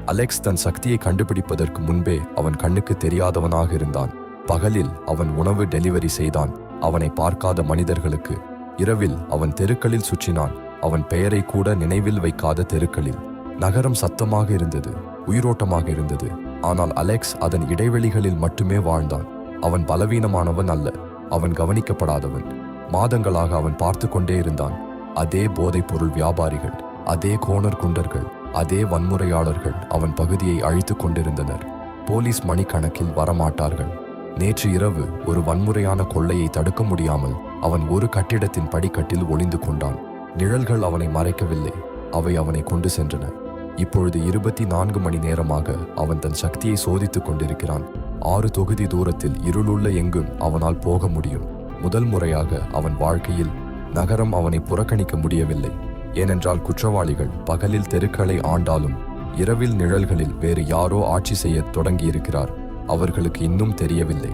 Alex தன் சக்தியை கண்டுபிடிப்பதற்கு முன்பே அவன் கண்ணுக்கு தெரியாதவனாக இருந்தான். பகலில் அவன் உணவு டெலிவரி செய்தான் அவனை பார்க்காத மனிதர்களுக்கு. இரவில் அவன் தெருக்களில் சுற்றினான், அவன் பெயரை கூட நினைவில் வைக்காத தெருக்களில். நகரம் சத்தமாக இருந்தது, உயிரோட்டமாக இருந்தது. ஆனால் அலெக்ஸ் அதன் இடைவெளிகளில் மட்டுமே வாழ்ந்தான். அவன் பலவீனமானவன் அல்ல, அவன் கவனிக்கப்படாதவன். மாதங்களாக அவன் பார்த்து கொண்டே இருந்தான். அதே போதைப் பொருள் வியாபாரிகள், அதே கோணர் குண்டர்கள், அதே வன்முறையாளர்கள் அவன் பகுதியை அழித்து கொண்டிருந்தனர். போலீஸ் மணிக்கணக்கில் வரமாட்டார்கள். நேற்று இரவு ஒரு வன்முறையான கொள்ளையை தடுக்க முடியாமல் அவன் ஒரு கட்டிடத்தின் படிக்கட்டில் ஒளிந்து கொண்டான். நிழல்கள் அவனை மறைக்கவில்லை, அவை அவனை கொண்டு சென்றன. இப்பொழுது 24 மணி நேரமாக அவன் தன் சக்தியை சோதித்துக் கொண்டிருக்கிறான். 6 தொகுதி தூரத்தில் இருளுள்ள எங்கும் அவனால் போக முடியும். முதல் முறையாக அவன் வாழ்க்கையில் நகரம் அவனை புறக்கணிக்க முடியவில்லை. ஏனென்றால் குற்றவாளிகள் பகலில் தெருக்களை ஆண்டாலும் இரவில் நிழல்களில் வேறு யாரோ ஆட்சி செய்ய தொடங்கியிருக்கிறார். அவர்களுக்கு இன்னும் தெரியவில்லை.